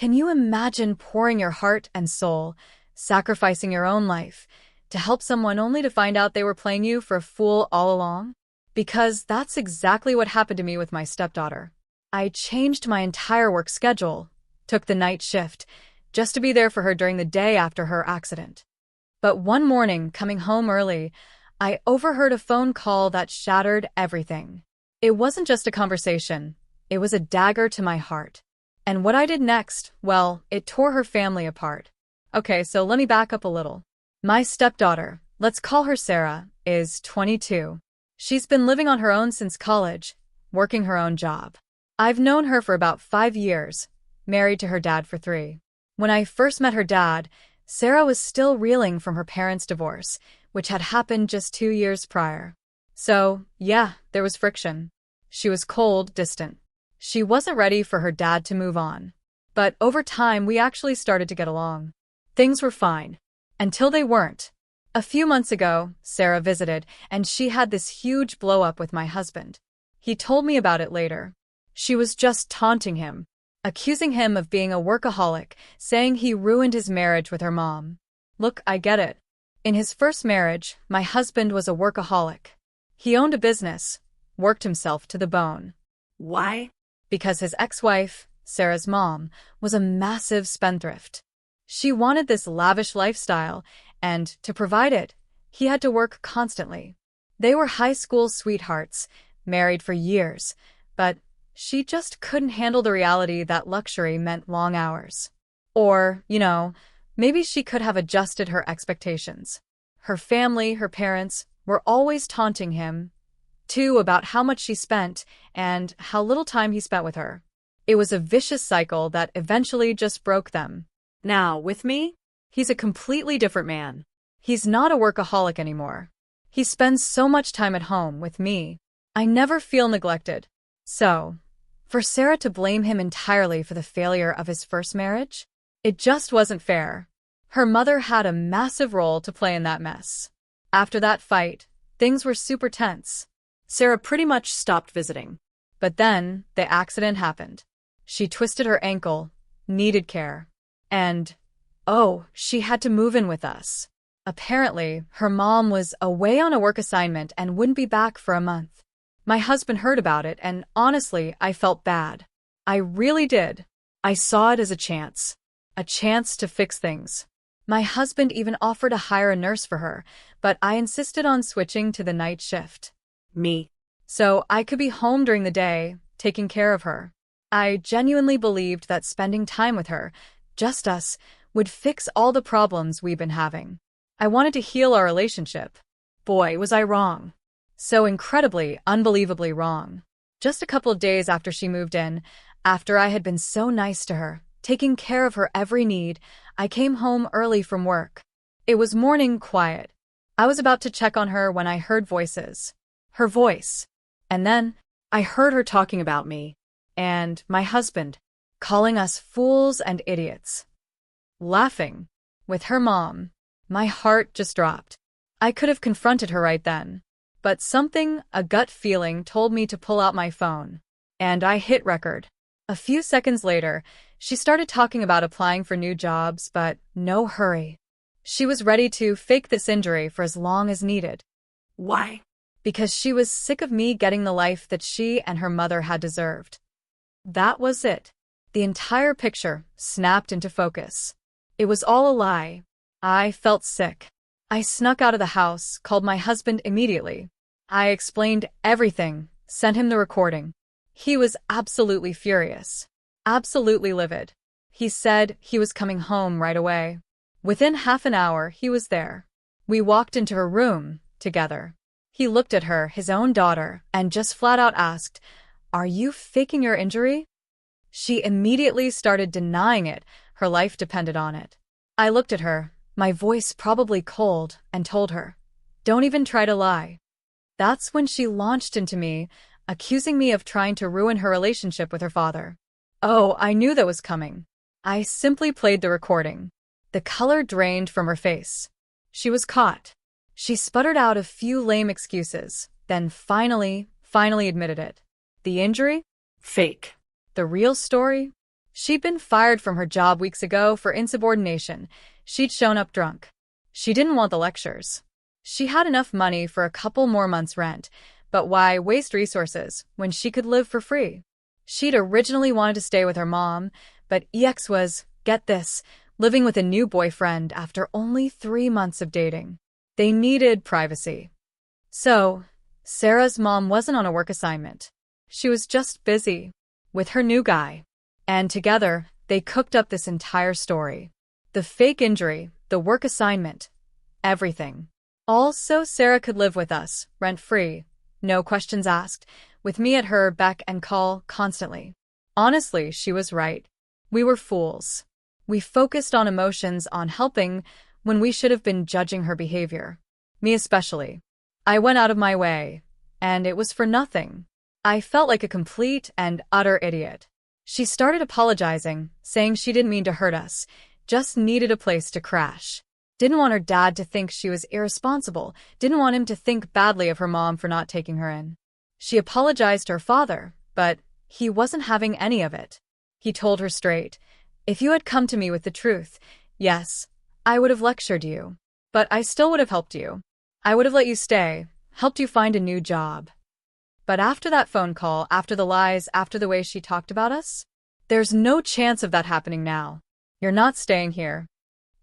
Can you imagine pouring your heart and soul, sacrificing your own life, to help someone only to find out they were playing you for a fool all along? Because that's exactly what happened to me with my stepdaughter. I changed my entire work schedule, took the night shift, just to be there for her during the day after her accident. But one morning, coming home early, I overheard a phone call that shattered everything. It wasn't just a conversation, it was a dagger to my heart. And what I did next, well, it tore her family apart. Okay, so let me back up a little. My stepdaughter, let's call her Sarah, is 22. She's been living on her own since college, working her own job. I've known her for about 5 years, married to her dad for 3. When I first met her dad, Sarah was still reeling from her parents' divorce, which had happened just 2 years prior. So, yeah, there was friction. She was cold, distant. She wasn't ready for her dad to move on. But over time, we actually started to get along. Things were fine. Until they weren't. A few months ago, Sarah visited, and she had this huge blow-up with my husband. He told me about it later. She was just taunting him, accusing him of being a workaholic, saying he ruined his marriage with her mom. Look, I get it. In his first marriage, my husband was a workaholic. He owned a business, worked himself to the bone. Why? Because his ex-wife, Sarah's mom, was a massive spendthrift. She wanted this lavish lifestyle, and to provide it, he had to work constantly. They were high school sweethearts, married for years, but she just couldn't handle the reality that luxury meant long hours. Or, maybe she could have adjusted her expectations. Her family, her parents, were always taunting him, too, about how much she spent and how little time he spent with her. It was a vicious cycle that eventually just broke them. Now, with me, he's a completely different man. He's not a workaholic anymore. He spends so much time at home with me. I never feel neglected. So, for Sarah to blame him entirely for the failure of his first marriage? It just wasn't fair. Her mother had a massive role to play in that mess. After that fight, things were super tense. Sarah pretty much stopped visiting. But then, the accident happened. She twisted her ankle, needed care. And, she had to move in with us. Apparently, her mom was away on a work assignment and wouldn't be back for a month. My husband heard about it, and honestly, I felt bad. I really did. I saw it as a chance to fix things. My husband even offered to hire a nurse for her, but I insisted on switching to the night shift. Me. So I could be home during the day, taking care of her. I genuinely believed that spending time with her, just us, would fix all the problems we've been having. I wanted to heal our relationship. Boy, was I wrong. So incredibly, unbelievably wrong. Just a couple of days after she moved in, after I had been so nice to her, taking care of her every need, I came home early from work. It was morning quiet. I was about to check on her when I heard voices. Her voice. And then, I heard her talking about me. And my husband. Calling us fools and idiots. Laughing. With her mom. My heart just dropped. I could have confronted her right then. But something, a gut feeling, told me to pull out my phone. And I hit record. A few seconds later, she started talking about applying for new jobs, but no hurry. She was ready to fake this injury for as long as needed. Why? Because she was sick of me getting the life that she and her mother had deserved. That was it. The entire picture snapped into focus. It was all a lie. I felt sick. I snuck out of the house, called my husband immediately. I explained everything, sent him the recording. He was absolutely furious. Absolutely livid. He said he was coming home right away. Within half an hour, he was there. We walked into her room, together. He looked at her, his own daughter, and just flat out asked, "Are you faking your injury?" She immediately started denying it. Her life depended on it. I looked at her, my voice probably cold, and told her, "Don't even try to lie." That's when she launched into me, accusing me of trying to ruin her relationship with her father. Oh, I knew that was coming. I simply played the recording. The color drained from her face. She was caught. She sputtered out a few lame excuses, then finally admitted it. The injury? Fake. The real story? She'd been fired from her job weeks ago for insubordination. She'd shown up drunk. She didn't want the lectures. She had enough money for a couple more months' rent, but why waste resources when she could live for free? She'd originally wanted to stay with her mom, but EX was, get this, living with a new boyfriend after only 3 months of dating. They needed privacy. So, Sarah's mom wasn't on a work assignment. She was just busy with her new guy. And together, they cooked up this entire story. The fake injury, the work assignment, everything. All so Sarah could live with us, rent-free, no questions asked, with me at her beck and call constantly. Honestly, she was right. We were fools. We focused on emotions, on helping, when we should have been judging her behavior. Me especially. I went out of my way, and it was for nothing. I felt like a complete and utter idiot. She started apologizing, saying she didn't mean to hurt us, just needed a place to crash. Didn't want her dad to think she was irresponsible, didn't want him to think badly of her mom for not taking her in. She apologized to her father, but he wasn't having any of it. He told her straight, "If you had come to me with the truth, yes, I would have lectured you. But I still would have helped you. I would have let you stay, helped you find a new job." But after that phone call, after the lies, after the way she talked about us, there's no chance of that happening now. You're not staying here.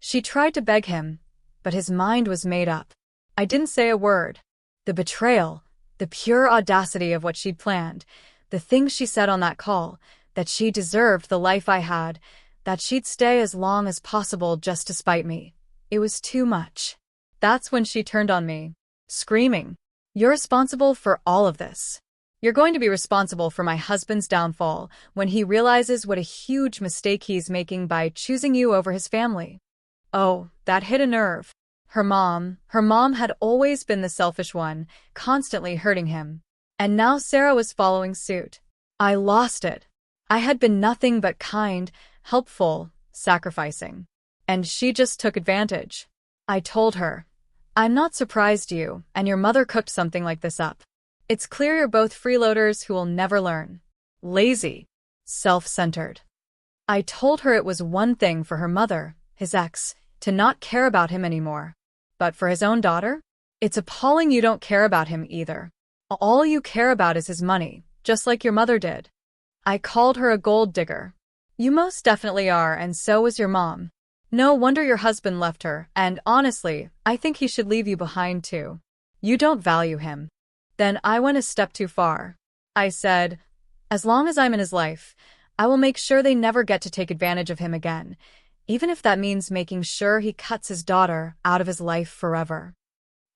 She tried to beg him, but his mind was made up. I didn't say a word. The betrayal, the pure audacity of what she'd planned, the things she said on that call, that she deserved the life I had, that she'd stay as long as possible just to spite me. It was too much. That's when she turned on me, screaming, "You're responsible for all of this. You're going to be responsible for my husband's downfall when he realizes what a huge mistake he's making by choosing you over his family." Oh, that hit a nerve. Her mom had always been the selfish one, constantly hurting him. And now Sarah was following suit. I lost it. I had been nothing but kind, helpful, sacrificing. And she just took advantage. I told her, "I'm not surprised you and your mother cooked something like this up. It's clear you're both freeloaders who will never learn. Lazy. Self-centered." I told her it was one thing for her mother, his ex, to not care about him anymore. But for his own daughter? It's appalling you don't care about him either. All you care about is his money, just like your mother did. I called her a gold digger. You most definitely are, and so was your mom. No wonder your husband left her, and honestly, I think he should leave you behind too. You don't value him. Then I went a step too far. I said, as long as I'm in his life, I will make sure they never get to take advantage of him again, even if that means making sure he cuts his daughter out of his life forever.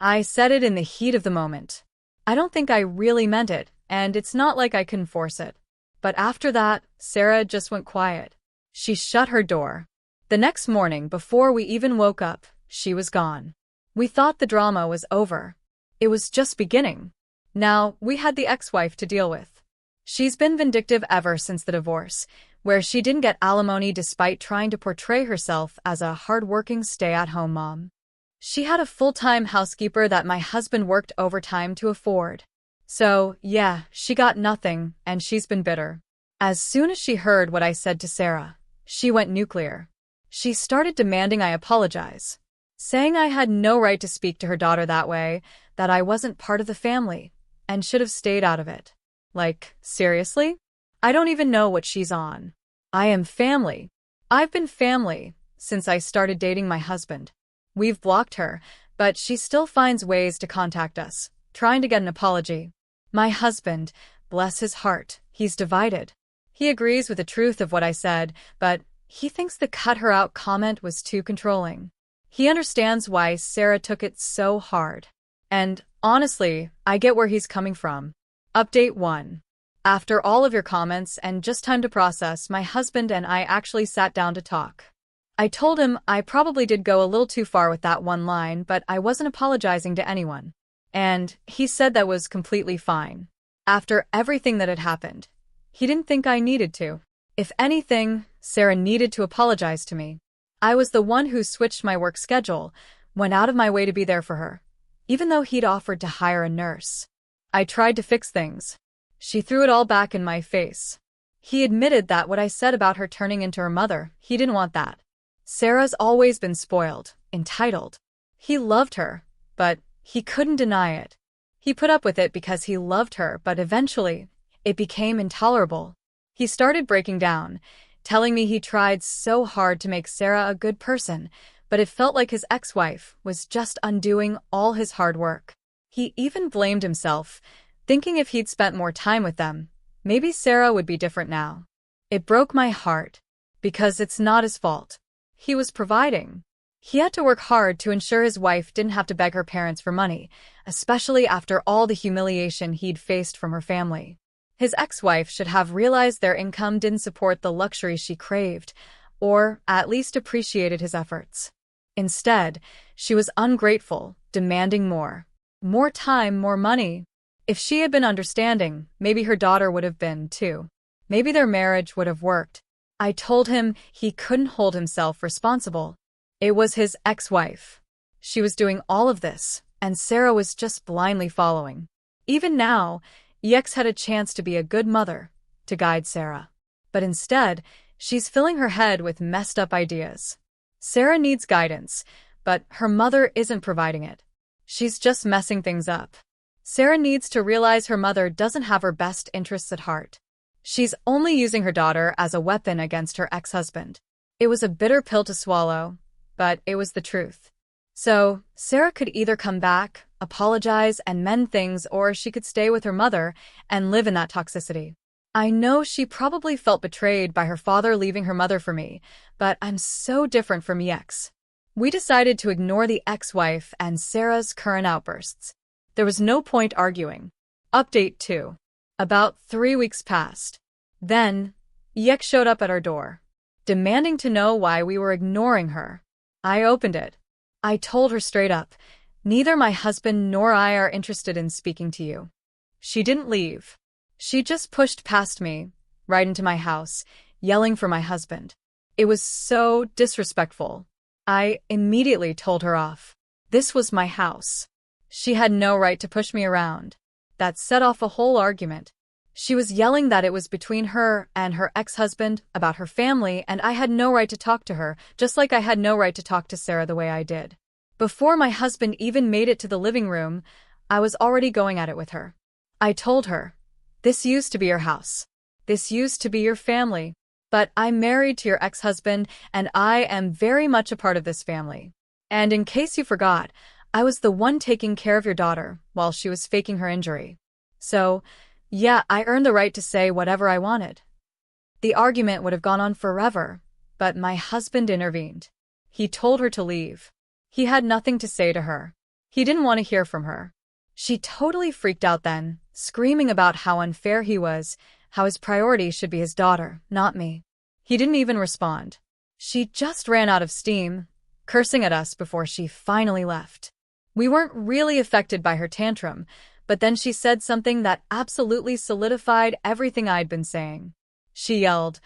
I said it in the heat of the moment. I don't think I really meant it, and it's not like I can force it. But after that, Sarah just went quiet. She shut her door. The next morning, before we even woke up, she was gone. We thought the drama was over. It was just beginning. Now, we had the ex-wife to deal with. She's been vindictive ever since the divorce, where she didn't get alimony despite trying to portray herself as a hard-working stay-at-home mom. She had a full-time housekeeper that my husband worked overtime to afford. So, yeah, she got nothing, and she's been bitter. As soon as she heard what I said to Sarah, she went nuclear. She started demanding I apologize, saying I had no right to speak to her daughter that way, that I wasn't part of the family, and should have stayed out of it. Like, seriously? I don't even know what she's on. I am family. I've been family since I started dating my husband. We've blocked her, but she still finds ways to contact us, trying to get an apology. My husband, bless his heart, he's divided. He agrees with the truth of what I said, but he thinks the cut her out comment was too controlling. He understands why Sarah took it so hard. And, honestly, I get where he's coming from. Update 1. After all of your comments and just time to process, my husband and I actually sat down to talk. I told him I probably did go a little too far with that one line, but I wasn't apologizing to anyone. And he said that was completely fine. After everything that had happened, he didn't think I needed to. If anything, Sarah needed to apologize to me. I was the one who switched my work schedule, went out of my way to be there for her, even though he'd offered to hire a nurse. I tried to fix things. She threw it all back in my face. He admitted that what I said about her turning into her mother, he didn't want that. Sarah's always been spoiled, entitled. He loved her, but he couldn't deny it. He put up with it because he loved her, but eventually, it became intolerable. He started breaking down, telling me he tried so hard to make Sarah a good person, but it felt like his ex-wife was just undoing all his hard work. He even blamed himself, thinking if he'd spent more time with them, maybe Sarah would be different now. It broke my heart, because it's not his fault. He was providing. He had to work hard to ensure his wife didn't have to beg her parents for money, especially after all the humiliation he'd faced from her family. His ex-wife should have realized their income didn't support the luxury she craved, or at least appreciated his efforts. Instead, she was ungrateful, demanding more. More time, more money. If she had been understanding, maybe her daughter would have been, too. Maybe their marriage would have worked. I told him he couldn't hold himself responsible. It was his ex-wife. She was doing all of this, and Sarah was just blindly following. Even now, Yex had a chance to be a good mother, to guide Sarah. But instead, she's filling her head with messed up ideas. Sarah needs guidance, but her mother isn't providing it. She's just messing things up. Sarah needs to realize her mother doesn't have her best interests at heart. She's only using her daughter as a weapon against her ex-husband. It was a bitter pill to swallow, but it was the truth. So, Sarah could either come back, apologize, and mend things, or she could stay with her mother and live in that toxicity. I know she probably felt betrayed by her father leaving her mother for me, but I'm so different from Yex. We decided to ignore the ex-wife and Sarah's current outbursts. There was no point arguing. Update 2. About 3 weeks passed. Then, Yex showed up at our door, demanding to know why we were ignoring her. I opened it. I told her straight up, neither my husband nor I are interested in speaking to you. She didn't leave. She just pushed past me, right into my house, yelling for my husband. It was so disrespectful. I immediately told her off. This was my house. She had no right to push me around. That set off a whole argument. She was yelling that it was between her and her ex-husband, about her family, and I had no right to talk to her, just like I had no right to talk to Sarah the way I did. Before my husband even made it to the living room, I was already going at it with her. I told her, this used to be your house. This used to be your family. But I'm married to your ex-husband, and I am very much a part of this family. And in case you forgot, I was the one taking care of your daughter while she was faking her injury. So, yeah, I earned the right to say whatever I wanted. The argument would have gone on forever, but my husband intervened. He told her to leave. He had nothing to say to her. He didn't want to hear from her. She totally freaked out then, screaming about how unfair he was, how his priority should be his daughter, not me. He didn't even respond. She just ran out of steam, cursing at us before she finally left. We weren't really affected by her tantrum, but then she said something that absolutely solidified everything I'd been saying. She yelled,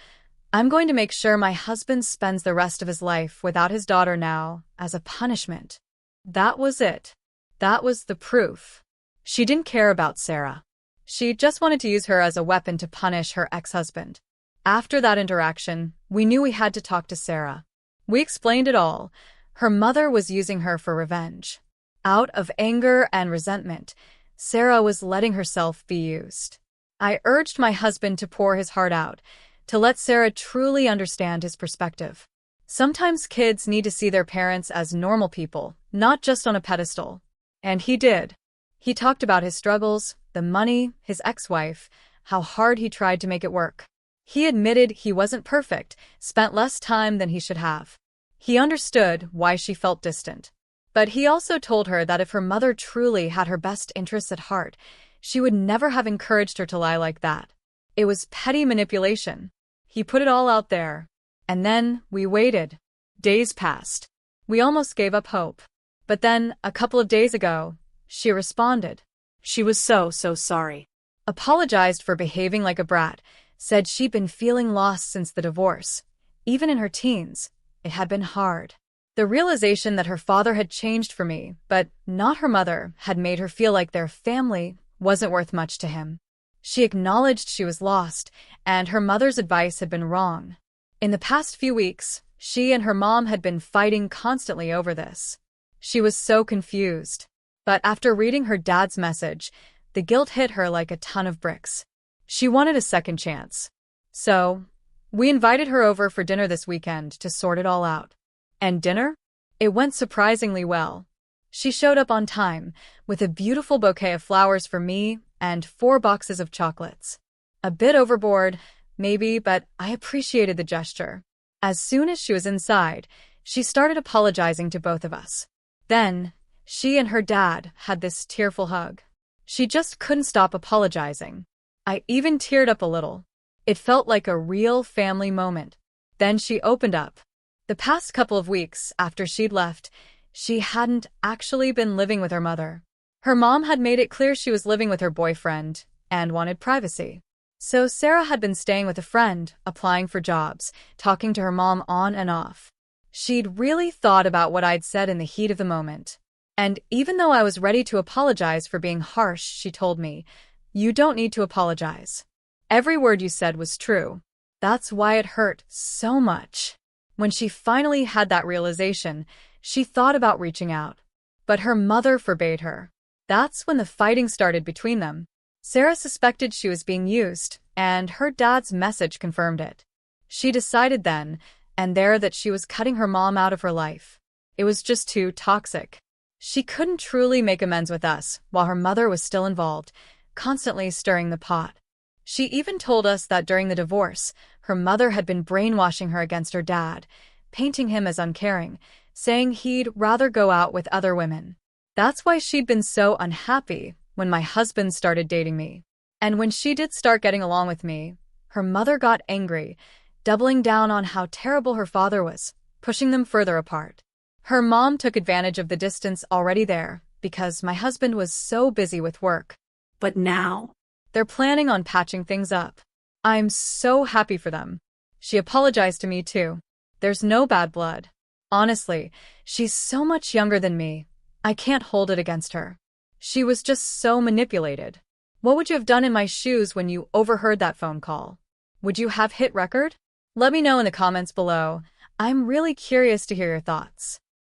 I'm going to make sure my husband spends the rest of his life without his daughter now, as a punishment. That was it. That was the proof. She didn't care about Sarah. She just wanted to use her as a weapon to punish her ex-husband. After that interaction, we knew we had to talk to Sarah. We explained it all. Her mother was using her for revenge. Out of anger and resentment, Sarah was letting herself be used. I urged my husband to pour his heart out, to let Sarah truly understand his perspective. Sometimes kids need to see their parents as normal people, not just on a pedestal. And he did. He talked about his struggles, the money, his ex-wife, how hard he tried to make it work. He admitted he wasn't perfect, spent less time than he should have. He understood why she felt distant. But he also told her that if her mother truly had her best interests at heart, she would never have encouraged her to lie like that. It was petty manipulation. He put it all out there. And then we waited. Days passed. We almost gave up hope. But then, a couple of days ago, she responded. She was so sorry. Apologized for behaving like a brat, said she'd been feeling lost since the divorce. Even in her teens, it had been hard. The realization that her father had changed for me, but not her mother, had made her feel like their family wasn't worth much to him. She acknowledged she was lost, and her mother's advice had been wrong. In the past few weeks, she and her mom had been fighting constantly over this. She was so confused. But after reading her dad's message, the guilt hit her like a ton of bricks. She wanted a second chance. So, we invited her over for dinner this weekend to sort it all out. And dinner? It went surprisingly well. She showed up on time, with a beautiful bouquet of flowers for me and 4 boxes of chocolates. A bit overboard, maybe, but I appreciated the gesture. As soon as she was inside, she started apologizing to both of us. Then, she and her dad had this tearful hug. She just couldn't stop apologizing. I even teared up a little. It felt like a real family moment. Then she opened up. The past couple of weeks after she'd left, she hadn't actually been living with her mother. Her mom had made it clear she was living with her boyfriend and wanted privacy. So Sarah had been staying with a friend, applying for jobs, talking to her mom on and off. She'd really thought about what I'd said in the heat of the moment. And even though I was ready to apologize for being harsh, she told me, "You don't need to apologize. Every word you said was true." That's why it hurt so much. When she finally had that realization, she thought about reaching out. But her mother forbade her. That's when the fighting started between them. Sarah suspected she was being used, and her dad's message confirmed it. She decided then and there that she was cutting her mom out of her life. It was just too toxic. She couldn't truly make amends with us while her mother was still involved, constantly stirring the pot. She even told us that during the divorce, her mother had been brainwashing her against her dad, painting him as uncaring, saying he'd rather go out with other women. That's why she'd been so unhappy when my husband started dating me. And when she did start getting along with me, her mother got angry, doubling down on how terrible her father was, pushing them further apart. Her mom took advantage of the distance already there because my husband was so busy with work. But now, they're planning on patching things up. I'm so happy for them. She apologized to me too. There's no bad blood. Honestly, she's so much younger than me. I can't hold it against her. She was just so manipulated. What would you have done in my shoes when you overheard that phone call? Would you have hit record? Let me know in the comments below. I'm really curious to hear your thoughts.